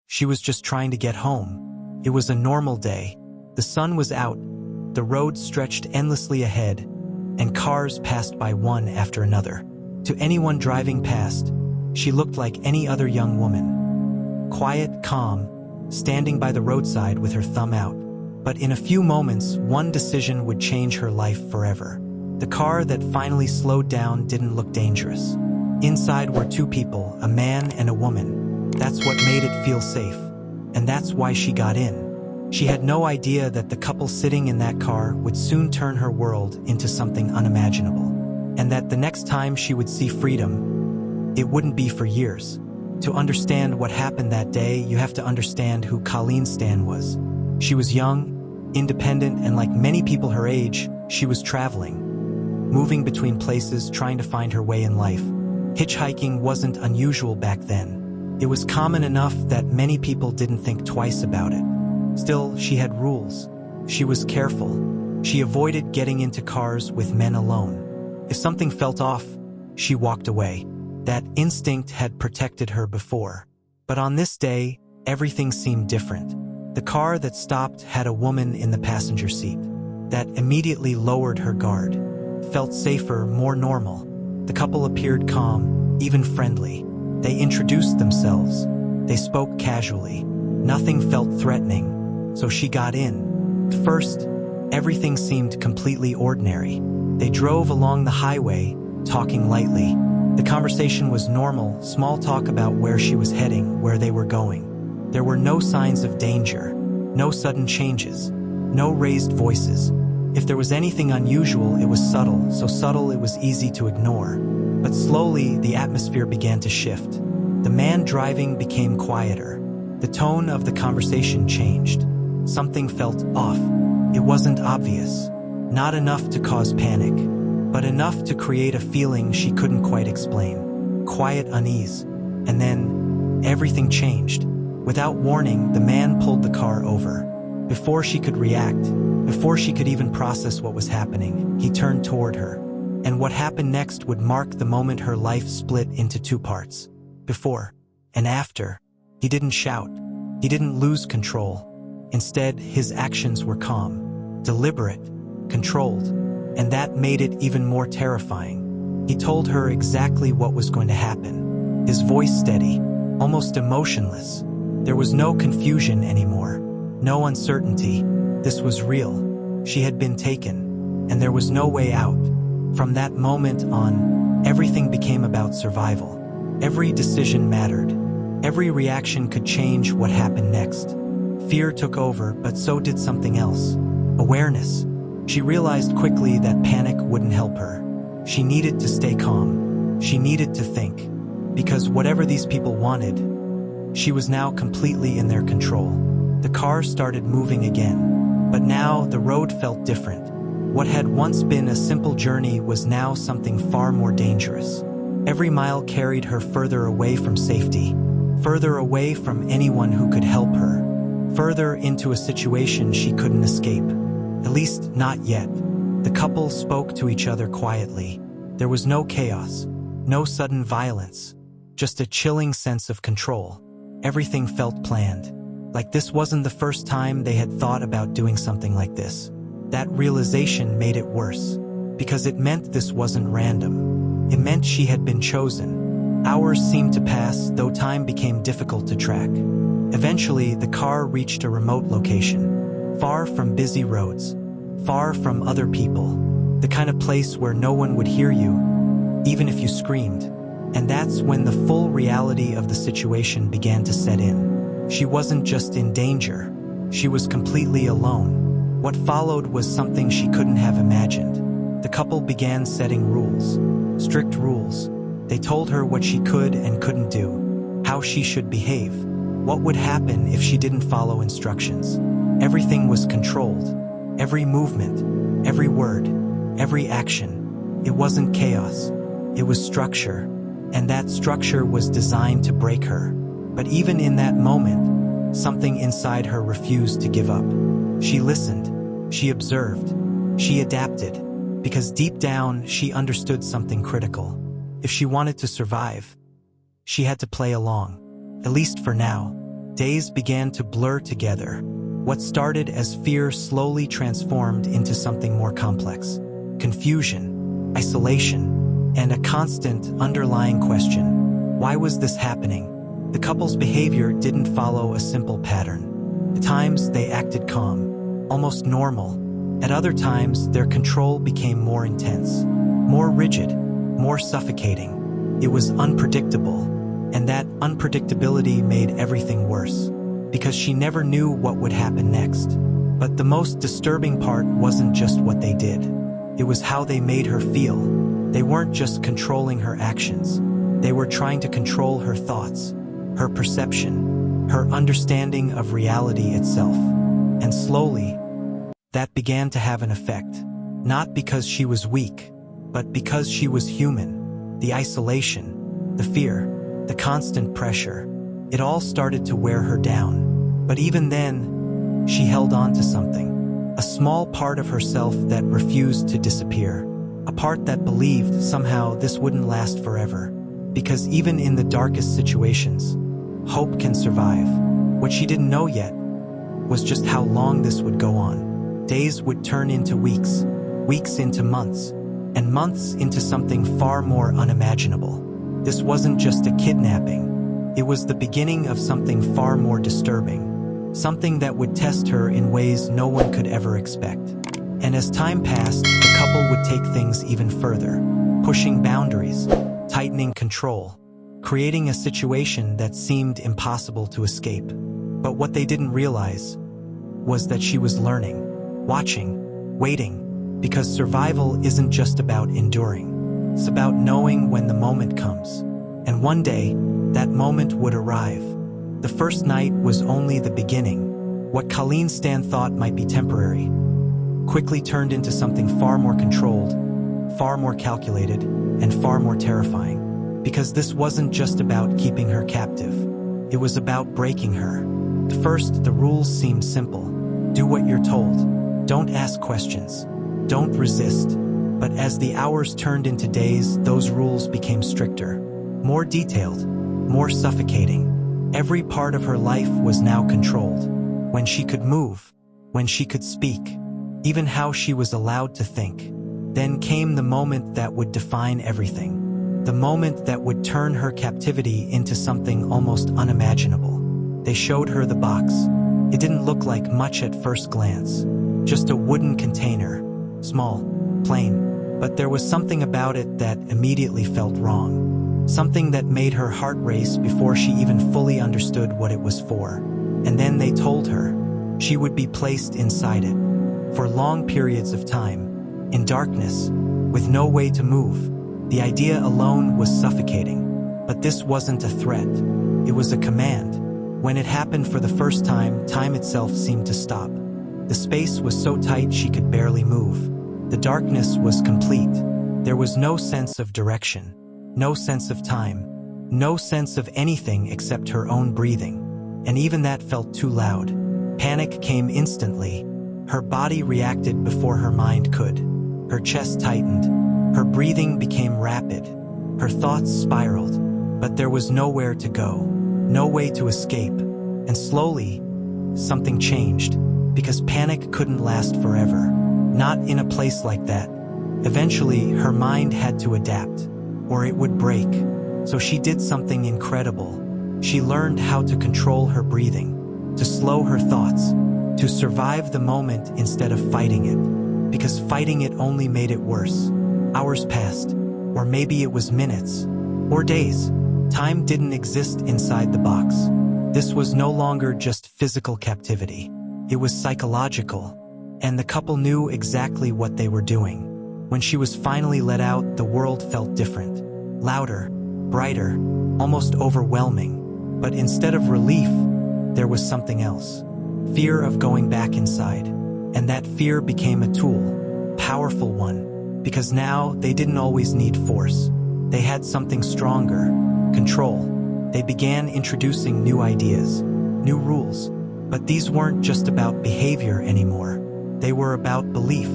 She was just trying to get home. It was a normal day. The sun was out, the road stretched endlessly ahead, and cars passed by one after another. To anyone driving past, she looked like any other young woman. Quiet, calm, standing by the roadside with her thumb out. But in a few moments, one decision would change her life forever. The car that finally slowed down didn't look dangerous. Inside were two people, a man and a woman. That's what made it feel safe. And that's why she got in. She had no idea that the couple sitting in that car would soon turn her world into something unimaginable. And that the next time she would see freedom, it wouldn't be for years. To understand what happened that day, you have to understand who Colleen Stan was. She was young, independent, and like many people her age, she was traveling, moving between places, trying to find her way in life. Hitchhiking wasn't unusual back then. It was common enough that many people didn't think twice about it. Still, she had rules. She was careful. She avoided getting into cars with men alone. If something felt off, she walked away. That instinct had protected her before. But on this day, everything seemed different. The car that stopped had a woman in the passenger seat. That immediately lowered her guard. Felt safer, more normal. The couple appeared calm, even friendly. They introduced themselves. They spoke casually. Nothing felt threatening. So she got in. At first, everything seemed completely ordinary. They drove along the highway, talking lightly. The conversation was normal, small talk about where she was heading, where they were going. There were no signs of danger, no sudden changes, no raised voices. If there was anything unusual, it was subtle, so subtle it was easy to ignore. But slowly, the atmosphere began to shift. The man driving became quieter. The tone of the conversation changed. Something felt off. It wasn't obvious. Not enough to cause panic, but enough to create a feeling she couldn't quite explain. Quiet unease. And then, everything changed. Without warning, the man pulled the car over. Before she could react, before she could even process what was happening, he turned toward her. And what happened next would mark the moment her life split into two parts. Before and after. He didn't shout. He didn't lose control. Instead, his actions were calm, deliberate, controlled, and that made it even more terrifying. He told her exactly what was going to happen. His voice steady, almost emotionless. There was no confusion anymore, no uncertainty. This was real. She had been taken, and there was no way out. From that moment on, everything became about survival. Every decision mattered. Every reaction could change what happened next. Fear took over, but so did something else. Awareness. She realized quickly that panic wouldn't help her. She needed to stay calm. She needed to think. Because whatever these people wanted, she was now completely in their control. The car started moving again. But now the road felt different. What had once been a simple journey was now something far more dangerous. Every mile carried her further away from safety, further away from anyone who could help her, further into a situation she couldn't escape. At least, not yet. The couple spoke to each other quietly. There was no chaos, no sudden violence, just a chilling sense of control. Everything felt planned. Like this wasn't the first time they had thought about doing something like this. That realization made it worse, because it meant this wasn't random. It meant she had been chosen. Hours seemed to pass, though time became difficult to track. Eventually, the car reached a remote location, far from busy roads, far from other people, the kind of place where no one would hear you, even if you screamed. And that's when the full reality of the situation began to set in. She wasn't just in danger, she was completely alone. What followed was something she couldn't have imagined. The couple began setting rules, strict rules. They told her what she could and couldn't do, how she should behave, what would happen if she didn't follow instructions. Everything was controlled. Every movement, every word, every action. It wasn't chaos. It was structure. And that structure was designed to break her. But even in that moment, something inside her refused to give up. She listened. She observed. She adapted. Because deep down, she understood something critical. If she wanted to survive, she had to play along. At least for now. Days began to blur together. What started as fear slowly transformed into something more complex. Confusion, isolation, and a constant underlying question. Why was this happening? The couple's behavior didn't follow a simple pattern. At times, they acted calm, almost normal. At other times, their control became more intense, more rigid, more suffocating. It was unpredictable, and that unpredictability made everything worse, because she never knew what would happen next. But the most disturbing part wasn't just what they did. It was how they made her feel. They weren't just controlling her actions. They were trying to control her thoughts, her perception, her understanding of reality itself. And slowly, that began to have an effect. Not because she was weak, but because she was human. The isolation, the fear, the constant pressure, it all started to wear her down. But even then, she held on to something. A small part of herself that refused to disappear. A part that believed somehow this wouldn't last forever. Because even in the darkest situations, hope can survive. What she didn't know yet was just how long this would go on. Days would turn into weeks, weeks into months, and months into something far more unimaginable. This wasn't just a kidnapping. It was the beginning of something far more disturbing. Something that would test her in ways no one could ever expect. And as time passed, the couple would take things even further, pushing boundaries, tightening control, creating a situation that seemed impossible to escape. But what they didn't realize was that she was learning, watching, waiting, because survival isn't just about enduring. It's about knowing when the moment comes. And one day, that moment would arrive. The first night was only the beginning. What Colleen Stan thought might be temporary quickly turned into something far more controlled, far more calculated, and far more terrifying. Because this wasn't just about keeping her captive. It was about breaking her. At first, the rules seemed simple. Do what you're told. Don't ask questions. Don't resist. But as the hours turned into days, those rules became stricter, more detailed, more suffocating. Every part of her life was now controlled. When she could move, when she could speak, even how she was allowed to think. Then came the moment that would define everything. The moment that would turn her captivity into something almost unimaginable. They showed her the box. It didn't look like much at first glance. Just a wooden container, small, plain. But there was something about it that immediately felt wrong. Something that made her heart race before she even fully understood what it was for. And then they told her she would be placed inside it for long periods of time, in darkness, with no way to move. The idea alone was suffocating. But this wasn't a threat. It was a command. When it happened for the first time, time itself seemed to stop. The space was so tight she could barely move. The darkness was complete. There was no sense of direction, no sense of time, no sense of anything except her own breathing. And even that felt too loud. Panic came instantly. Her body reacted before her mind could. Her chest tightened. Her breathing became rapid. Her thoughts spiraled. But there was nowhere to go, no way to escape. And slowly, something changed, because panic couldn't last forever. Not in a place like that. Eventually, her mind had to adapt, or it would break. So she did something incredible. She learned how to control her breathing, to slow her thoughts, to survive the moment instead of fighting it. Because fighting it only made it worse. Hours passed, or maybe it was minutes, or days. Time didn't exist inside the box. This was no longer just physical captivity. It was psychological. And the couple knew exactly what they were doing. When she was finally let out, the world felt different. Louder, brighter, almost overwhelming. But instead of relief, there was something else. Fear of going back inside. And that fear became a tool, powerful one. Because now they didn't always need force. They had something stronger, control. They began introducing new ideas, new rules. But these weren't just about behavior anymore. They were about belief.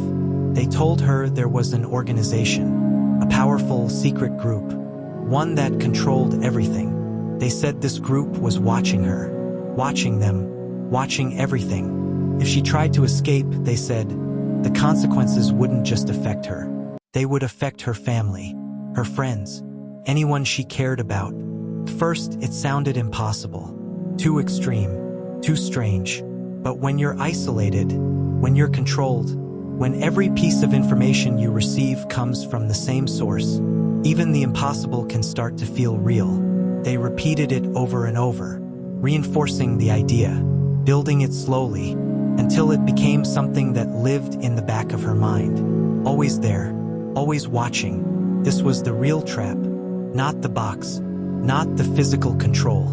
They told her there was an organization, a powerful secret group, one that controlled everything. They said this group was watching her, watching them, watching everything. If she tried to escape, they said, the consequences wouldn't just affect her. They would affect her family, her friends, anyone she cared about. First, it sounded impossible. Too extreme, too strange. But when you're isolated, when you're controlled, when every piece of information you receive comes from the same source, even the impossible can start to feel real. They repeated it over and over, reinforcing the idea, building it slowly, until it became something that lived in the back of her mind. Always there, always watching. This was the real trap, not the box, not the physical control,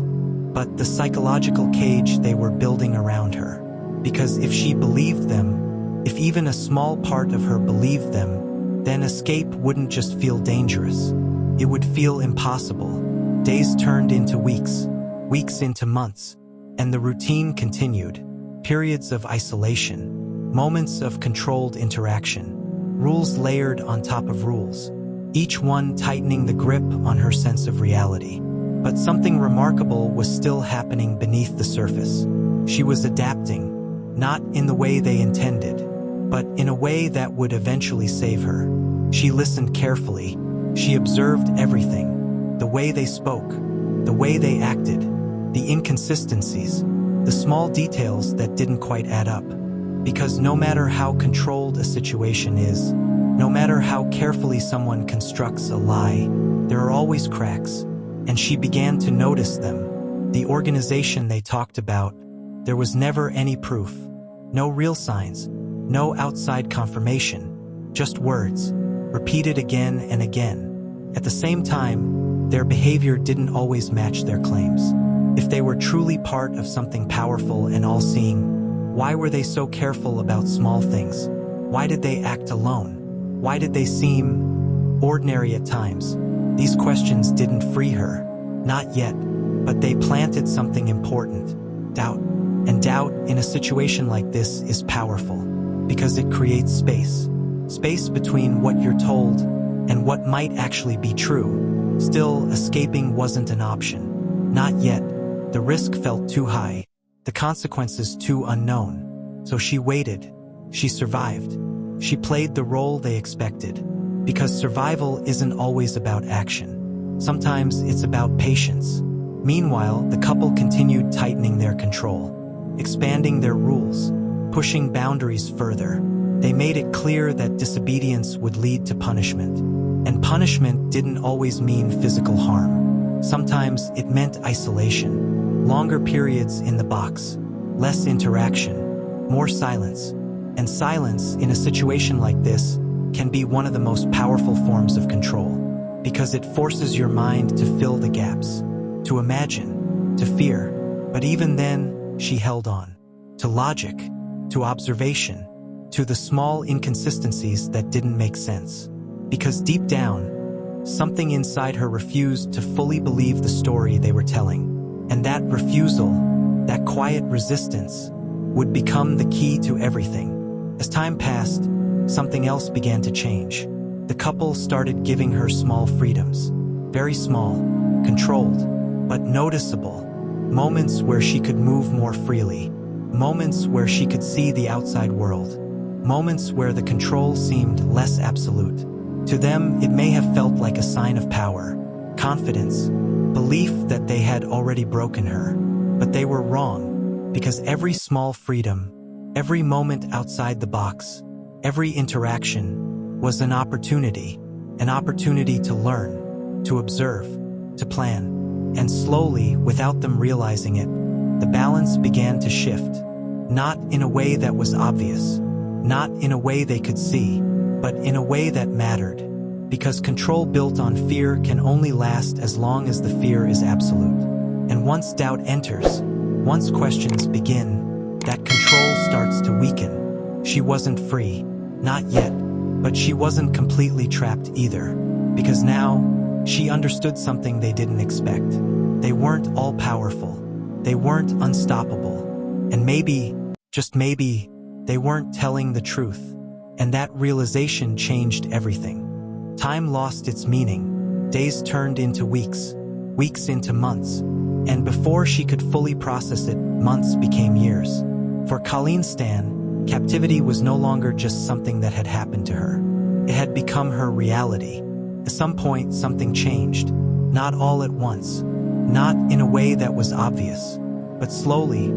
but the psychological cage they were building around her. Because if she believed them, if even a small part of her believed them, then escape wouldn't just feel dangerous. It would feel impossible. Days turned into weeks, weeks into months, and the routine continued. Periods of isolation, moments of controlled interaction, rules layered on top of rules, each one tightening the grip on her sense of reality. But something remarkable was still happening beneath the surface. She was adapting, not in the way they intended, but in a way that would eventually save her. She listened carefully. She observed everything. The way they spoke, the way they acted, the inconsistencies, the small details that didn't quite add up. Because no matter how controlled a situation is, no matter how carefully someone constructs a lie, there are always cracks. And she began to notice them. The organization they talked about, there was never any proof. No real signs, no outside confirmation, just words, repeated again and again. At the same time, their behavior didn't always match their claims. If they were truly part of something powerful and all-seeing, why were they so careful about small things? Why did they act alone? Why did they seem ordinary at times? These questions didn't free her, not yet, but they planted something important, doubt. And doubt in a situation like this is powerful, because it creates space. Space between what you're told and what might actually be true. Still, escaping wasn't an option. Not yet. The risk felt too high, the consequences too unknown. So she waited. She survived. She played the role they expected. Because survival isn't always about action. Sometimes it's about patience. Meanwhile, the couple continued tightening their control, expanding their rules, pushing boundaries further. They made it clear that disobedience would lead to punishment. And punishment didn't always mean physical harm. Sometimes it meant isolation, longer periods in the box, less interaction, more silence. And silence in a situation like this can be one of the most powerful forms of control, because it forces your mind to fill the gaps, to imagine, to fear. But even then, she held on, to logic, to observation, to the small inconsistencies that didn't make sense. Because deep down, something inside her refused to fully believe the story they were telling. And that refusal, that quiet resistance, would become the key to everything. As time passed, something else began to change. The couple started giving her small freedoms. Very small, controlled, but noticeable. Moments where she could move more freely. Moments where she could see the outside world. Moments where the control seemed less absolute. To them, it may have felt like a sign of power, confidence, belief that they had already broken her. But they were wrong, because every small freedom, every moment outside the box, every interaction was an opportunity to learn, to observe, to plan. And slowly, without them realizing it, the balance began to shift. Not in a way that was obvious, not in a way they could see, but in a way that mattered. Because control built on fear can only last as long as the fear is absolute. And once doubt enters, once questions begin, that control starts to weaken. She wasn't free, not yet, but she wasn't completely trapped either. Because now, she understood something they didn't expect. They weren't all-powerful. They weren't unstoppable. And maybe, just maybe, they weren't telling the truth. And that realization changed everything. Time lost its meaning. Days turned into weeks, weeks into months, And before she could fully process it, months became years. For Colleen Stan, captivity was no longer just something that had happened to her. It had become her reality. At some point, something changed. Not all at once. Not in a way that was obvious. But slowly,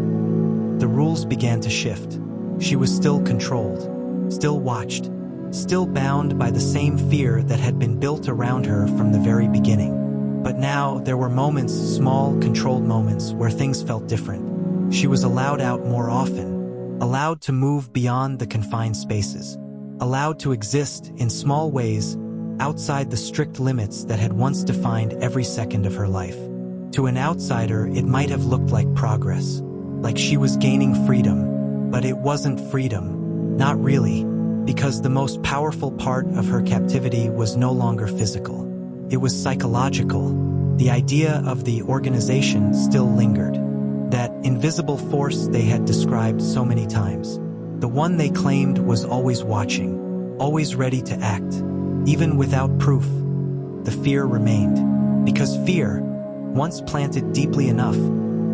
the rules began to shift. She was still controlled, still watched, still bound by the same fear that had been built around her from the very beginning. But now, there were moments, small, controlled moments, where things felt different. She was allowed out more often, allowed to move beyond the confined spaces, allowed to exist in small ways outside the strict limits that had once defined every second of her life. To an outsider, it might have looked like progress, like she was gaining freedom, but it wasn't freedom, not really, because the most powerful part of her captivity was no longer physical. It was psychological. The idea of the organization still lingered. That invisible force they had described so many times. The one they claimed was always watching, always ready to act, even without proof. The fear remained. Because fear, once planted deeply enough,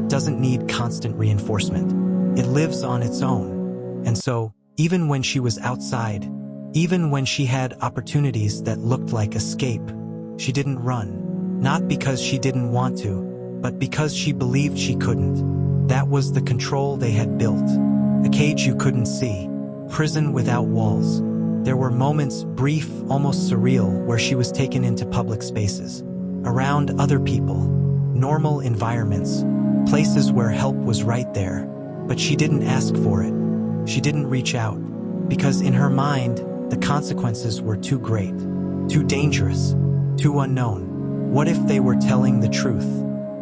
doesn't need constant reinforcement. It lives on its own. And so, even when she was outside, even when she had opportunities that looked like escape, she didn't run, not because she didn't want to, but because she believed she couldn't. That was the control they had built. A cage you couldn't see, prison without walls. There were moments, brief, almost surreal, where she was taken into public spaces, around other people, normal environments, places where help was right there, but she didn't ask for it. She didn't reach out, because in her mind, the consequences were too great, too dangerous, too unknown. What if they were telling the truth?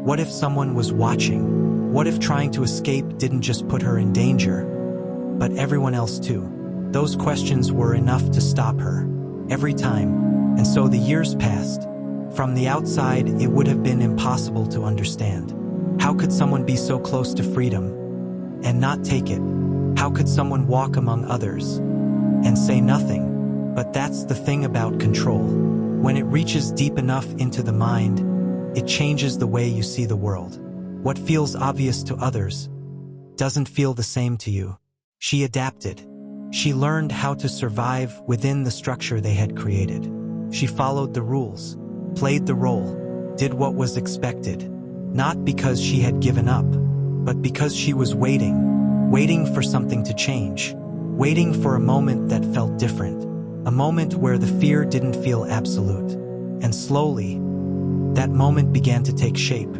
What if someone was watching? What if trying to escape didn't just put her in danger, but everyone else too? Those questions were enough to stop her, every time. And so the years passed. From the outside, it would have been impossible to understand. How could someone be so close to freedom and not take it? How could someone walk among others and say nothing? But that's the thing about control. When it reaches deep enough into the mind, it changes the way you see the world. What feels obvious to others doesn't feel the same to you. She adapted. She learned how to survive within the structure they had created. She followed the rules, played the role, did what was expected, not because she had given up, but because she was waiting for something to change, waiting for a moment that felt different, a moment where the fear didn't feel absolute. And slowly, that moment began to take shape.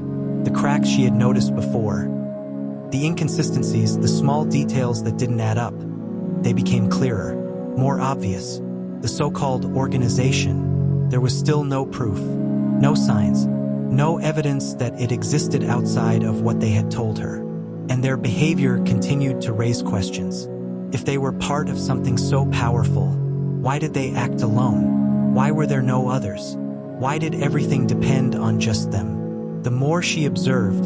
The cracks she had noticed before, the inconsistencies, the small details that didn't add up, they became clearer, more obvious. The so-called organization, there was still no proof, no signs, no evidence that it existed outside of what they had told her. And their behavior continued to raise questions. If they were part of something so powerful, why did they act alone? Why were there no others? Why did everything depend on just them? The more she observed,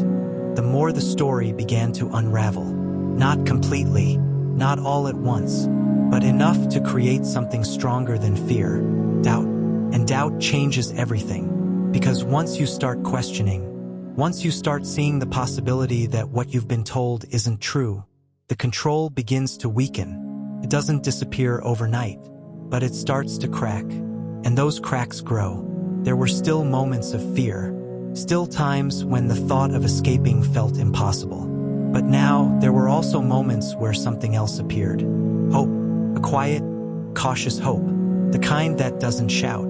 the more the story began to unravel. Not completely, not all at once, but enough to create something stronger than fear, doubt. And doubt changes everything. Because once you start questioning, once you start seeing the possibility that what you've been told isn't true, the control begins to weaken. It doesn't disappear overnight, but it starts to crack. And those cracks grow. There were still moments of fear, still times when the thought of escaping felt impossible. But now, there were also moments where something else appeared. Hope, a quiet, cautious hope, the kind that doesn't shout,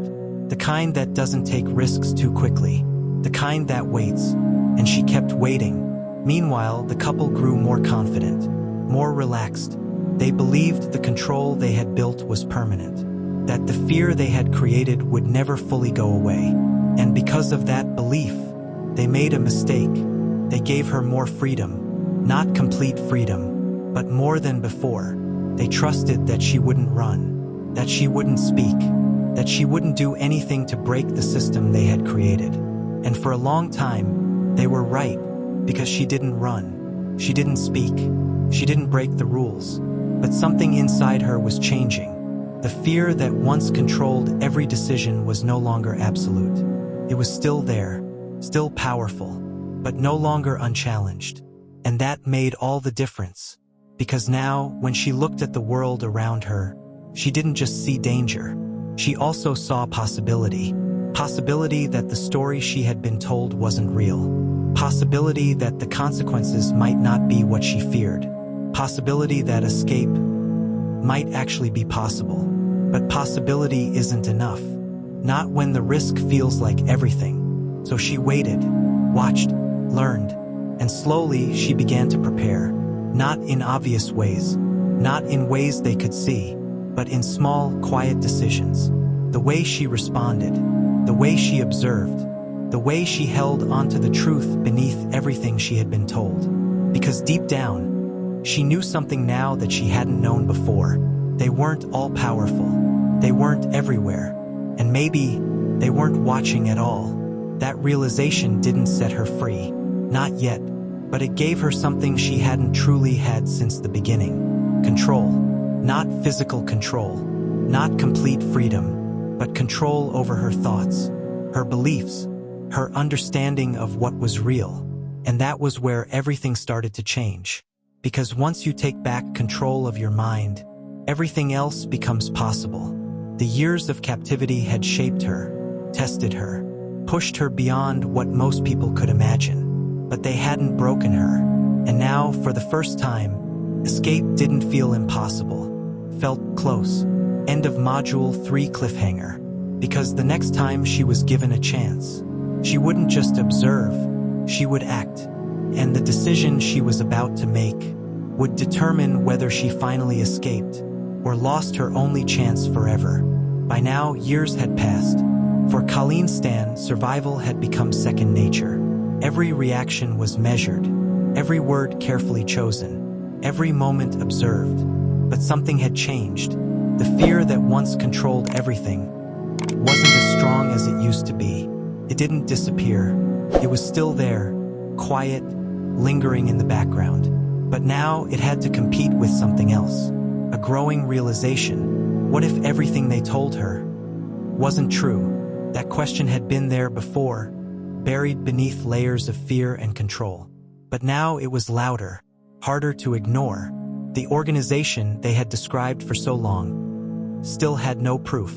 the kind that doesn't take risks too quickly, the kind that waits. And she kept waiting. Meanwhile, the couple grew more confident, more relaxed. They believed the control they had built was permanent, that the fear they had created would never fully go away. And because of that belief, they made a mistake. They gave her more freedom. Not complete freedom, but more than before. They trusted that she wouldn't run, that she wouldn't speak, that she wouldn't do anything to break the system they had created. And for a long time, they were right, because she didn't run, she didn't speak, she didn't break the rules. But something inside her was changing. The fear that once controlled every decision was no longer absolute. It was still there, still powerful, but no longer unchallenged. And that made all the difference. Because now, when she looked at the world around her, she didn't just see danger. She also saw possibility. Possibility that the story she had been told wasn't real. Possibility that the consequences might not be what she feared. Possibility that escape might actually be possible. But possibility isn't enough. Not when the risk feels like everything. So she waited, watched, learned, and slowly she began to prepare. Not in obvious ways, not in ways they could see, but in small, quiet decisions. The way she responded, the way she observed, the way she held onto the truth beneath everything she had been told. Because deep down, she knew something now that she hadn't known before. They weren't all-powerful. They weren't everywhere. And maybe they weren't watching at all. That realization didn't set her free. Not yet, but it gave her something she hadn't truly had since the beginning. Control. Not physical control. Not complete freedom, but control over her thoughts, her beliefs, her understanding of what was real. And that was where everything started to change. Because once you take back control of your mind, everything else becomes possible. The years of captivity had shaped her, tested her, pushed her beyond what most people could imagine. But they hadn't broken her. And now, for the first time, escape didn't feel impossible. Felt close. End of Module 3 cliffhanger. Because the next time she was given a chance, she wouldn't just observe, she would act. And the decision she was about to make would determine whether she finally escaped or lost her only chance forever. By now, years had passed. For Colleen Stan, survival had become second nature. Every reaction was measured, every word carefully chosen, every moment observed. But something had changed. The fear that once controlled everything wasn't as strong as it used to be. It didn't disappear. It was still there, quiet, lingering in the background. But now it had to compete with something else. A growing realization. What if everything they told her wasn't true? That question had been there before, buried beneath layers of fear and control. But now it was louder, harder to ignore. The organization they had described for so long still had no proof,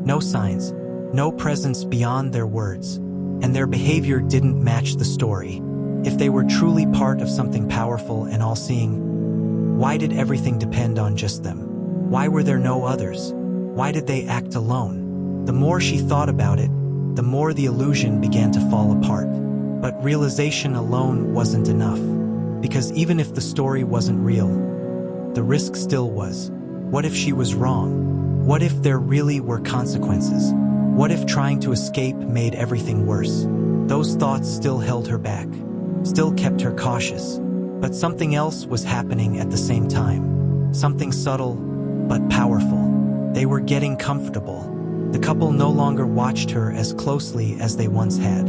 no signs, no presence beyond their words, and their behavior didn't match the story. If they were truly part of something powerful and all-seeing, why did everything depend on just them? Why were there no others? Why did they act alone? The more she thought about it, the more the illusion began to fall apart. But realization alone wasn't enough, because even if the story wasn't real, the risk still was. What if she was wrong? What if there really were consequences? What if trying to escape made everything worse? Those thoughts still held her back, still kept her cautious. But something else was happening at the same time. Something subtle, but powerful. They were getting comfortable. The couple no longer watched her as closely as they once had.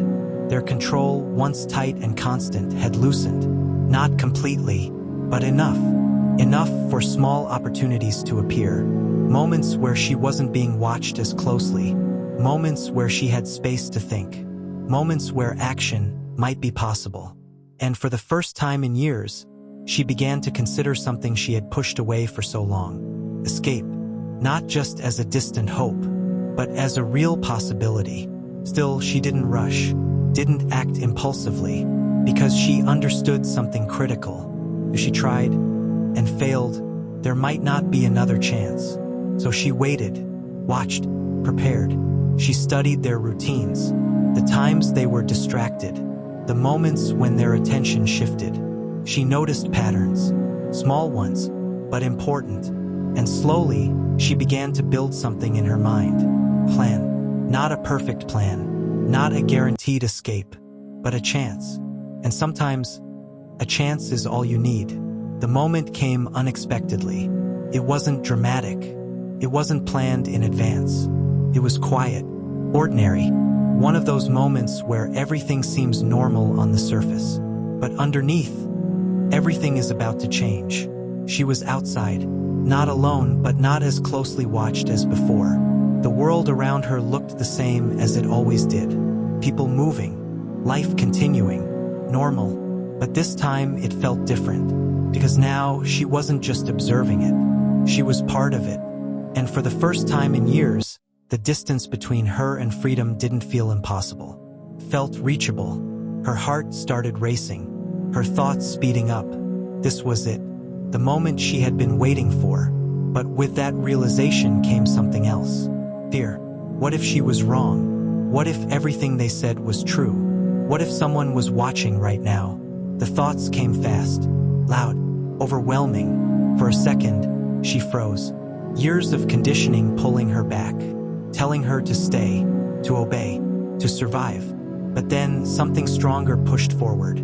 Their control, once tight and constant, had loosened. Not completely, but enough. Enough for small opportunities to appear. Moments where she wasn't being watched as closely. Moments where she had space to think. Moments where action might be possible. And for the first time in years, she began to consider something she had pushed away for so long. Escape. Not just as a distant hope, but as a real possibility. Still, she didn't rush, didn't act impulsively, because she understood something critical. If she tried and failed, there might not be another chance. So she waited, watched, prepared. She studied their routines, the times they were distracted, the moments when their attention shifted. She noticed patterns, small ones, but important. And slowly, she began to build something in her mind. Plan. Not a perfect plan, not a guaranteed escape, but a chance. And sometimes, a chance is all you need. The moment came unexpectedly. It wasn't dramatic. It wasn't planned in advance. It was quiet, ordinary. One of those moments where everything seems normal on the surface. But underneath, everything is about to change. She was outside, not alone, but not as closely watched as before. The world around her looked the same as it always did. People moving, life continuing. normal, but this time it felt different, because now she wasn't just observing it, she was part of it. And for the first time in years, the distance between her and freedom didn't feel impossible. It felt reachable. Her heart started racing, her thoughts speeding up. This was it, the moment she had been waiting for. But with that realization came something else. Fear. What if she was wrong? What if everything they said was true? What if someone was watching right now? The thoughts came fast, loud, overwhelming. For a second, she froze. Years of conditioning pulling her back, telling her to stay, to obey, to survive. But then something stronger pushed forward.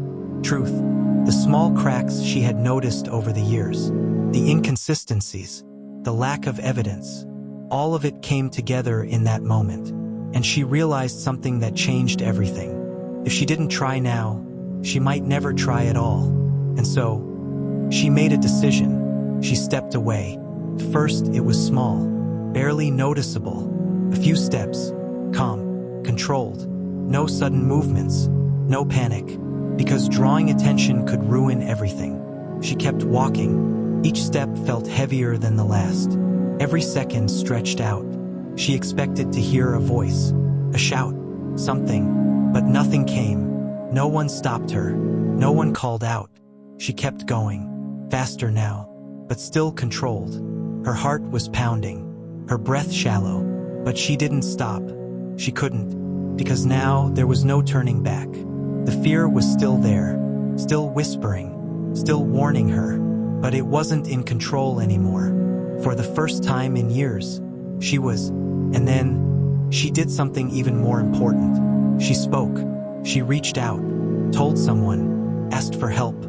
Truth. The small cracks she had noticed over the years, the inconsistencies, the lack of evidence, all of it came together in that moment, and she realized something that changed everything. If she didn't try now, she might never try at all. And so, she made a decision. She stepped away. At first, it was small, barely noticeable. A few steps, calm, controlled, no sudden movements, no panic, because drawing attention could ruin everything. She kept walking. Each step felt heavier than the last. Every second stretched out. She expected to hear a voice, a shout, something, but nothing came. No one stopped her. No one called out. She kept going, faster now, but still controlled. Her heart was pounding, her breath shallow, but she didn't stop. She couldn't, because now there was no turning back. The fear was still there, still whispering, still warning her, but it wasn't in control anymore. For the first time in years, she was. And then, she did something even more important. She spoke. She reached out, told someone, asked for help.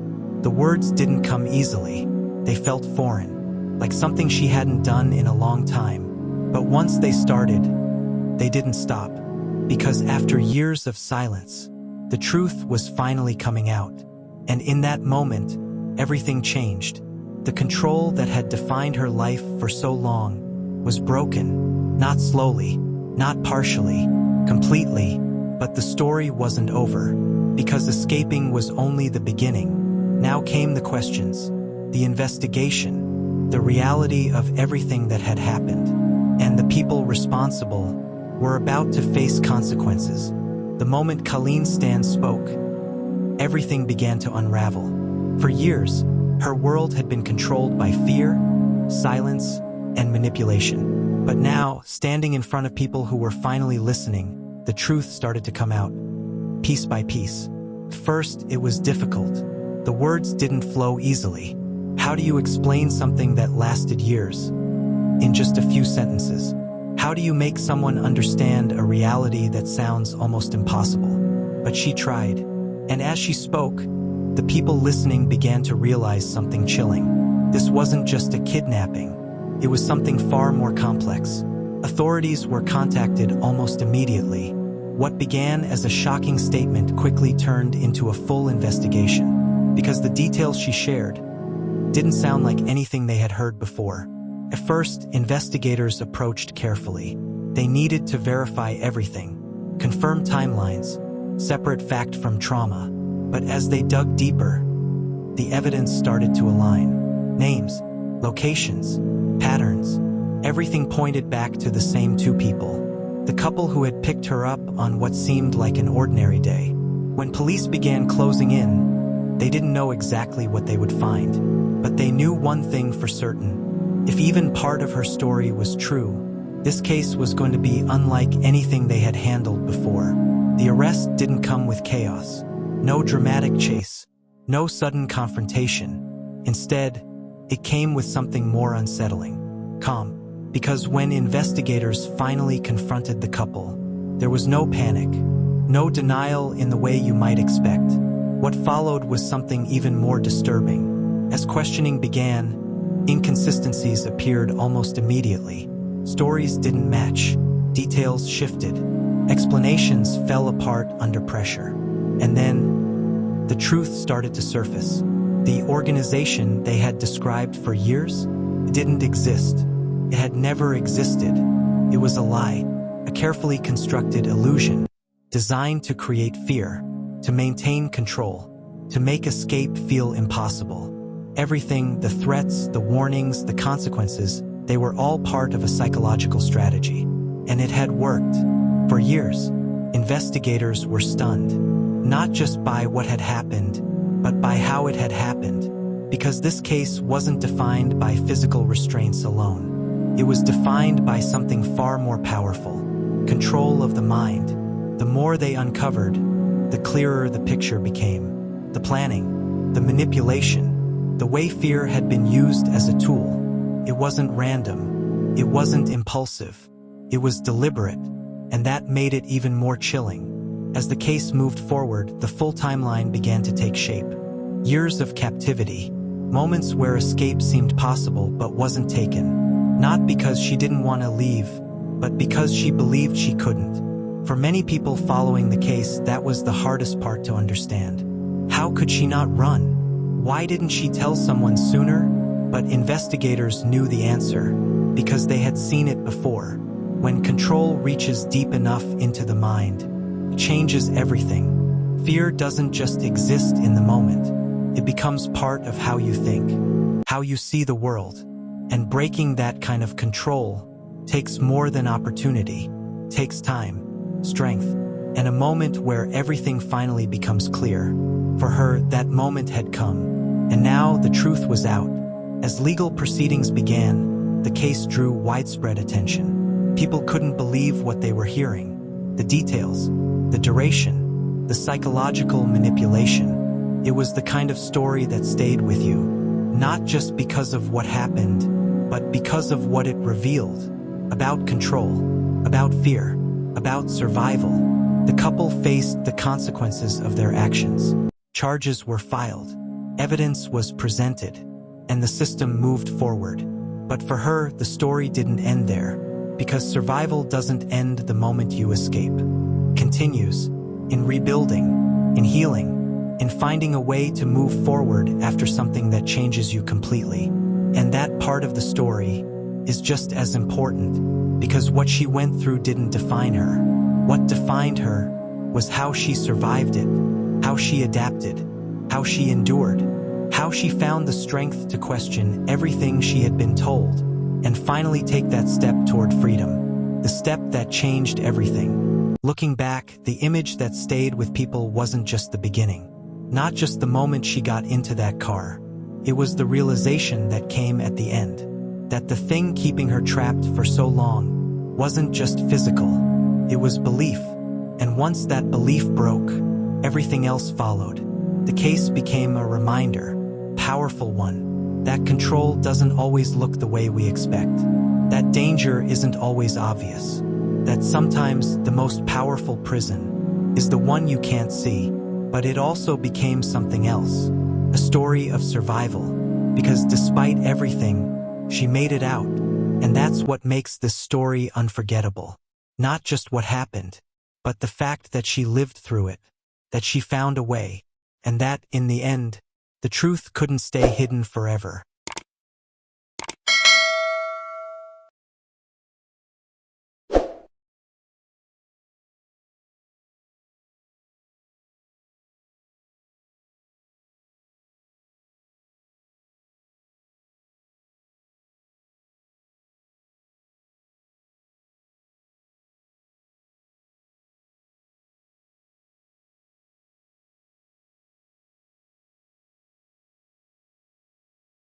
The words didn't come easily. They felt foreign, like something she hadn't done in a long time. But once they started, they didn't stop. Because after years of silence, the truth was finally coming out. And in that moment, everything changed. The control that had defined her life for so long was broken, not slowly, not partially, completely. But the story wasn't over, because escaping was only the beginning. Now came the questions, the investigation, the reality of everything that had happened. And the people responsible were about to face consequences. The moment Colleen Stan spoke, everything began to unravel. For years, her world had been controlled by fear, silence, and manipulation. But now, standing in front of people who were finally listening, the truth started to come out, piece by piece. First, it was difficult. The words didn't flow easily. How do you explain something that lasted years in just a few sentences? How do you make someone understand a reality that sounds almost impossible? But she tried. And as she spoke, the people listening began to realize something chilling. This wasn't just a kidnapping. It was something far more complex. Authorities were contacted almost immediately. What began as a shocking statement quickly turned into a full investigation, because the details she shared didn't sound like anything they had heard before. At first, investigators approached carefully. They needed to verify everything, confirm timelines, separate fact from trauma. But as they dug deeper, the evidence started to align. Names, locations, patterns, everything pointed back to the same two people. The couple who had picked her up on what seemed like an ordinary day. When police began closing in, they didn't know exactly what they would find. But they knew one thing for certain. If even part of her story was true, this case was going to be unlike anything they had handled before. The arrest didn't come with chaos. No dramatic chase. No sudden confrontation. Instead, it came with something more unsettling. Calm. Because when investigators finally confronted the couple, there was no panic, no denial in the way you might expect. What followed was something even more disturbing. As questioning began, inconsistencies appeared almost immediately. Stories didn't match. Details shifted. Explanations fell apart under pressure. And then, the truth started to surface. The organization they had described for years didn't exist. It had never existed. It was a lie, a carefully constructed illusion, designed to create fear. to maintain control, to make escape feel impossible. Everything, the threats, the warnings, the consequences, they were all part of a psychological strategy. And it had worked. For years, investigators were stunned, not just by what had happened, but by how it had happened, because this case wasn't defined by physical restraints alone. It was defined by something far more powerful: control of the mind. The more they uncovered, the clearer the picture became. The planning, the manipulation, the way fear had been used as a tool. It wasn't random, it wasn't impulsive, it was deliberate, and that made it even more chilling. As the case moved forward, the full timeline began to take shape. Years of captivity, moments where escape seemed possible but wasn't taken. Not because she didn't want to leave, but because she believed she couldn't. For many people following the case, that was the hardest part to understand. How could she not run? Why didn't she tell someone sooner? But investigators knew the answer, because they had seen it before. When control reaches deep enough into the mind, it changes everything. Fear doesn't just exist in the moment. It becomes part of how you think, how you see the world. And breaking that kind of control takes more than opportunity, takes time, strength, and a moment where everything finally becomes clear. For her, that moment had come, and now the truth was out. As legal proceedings began, the case drew widespread attention. People couldn't believe what they were hearing. The details, the duration, the psychological manipulation. It was the kind of story that stayed with you, not just because of what happened, but because of what it revealed. About control, about fear, about survival. The couple faced the consequences of their actions. Charges were filed, evidence was presented, and the system moved forward. But for her, the story didn't end there, because survival doesn't end the moment you escape. It continues, in rebuilding, in healing, in finding a way to move forward after something that changes you completely. And that part of the story is just as important, because what she went through didn't define her. What defined her was how she survived it, how she adapted, how she endured, how she found the strength to question everything she had been told, and finally take that step toward freedom, the step that changed everything. Looking back, the image that stayed with people wasn't just the beginning, not just the moment she got into that car. It was the realization that came at the end, that the thing keeping her trapped for so long wasn't just physical, it was belief. And once that belief broke, everything else followed. The case became a reminder, powerful one, that control doesn't always look the way we expect, that danger isn't always obvious, that sometimes the most powerful prison is the one you can't see. But it also became something else, a story of survival, because despite everything, she made it out. And that's what makes this story unforgettable. Not just what happened, but the fact that she lived through it, that she found a way, and that, in the end, the truth couldn't stay hidden forever.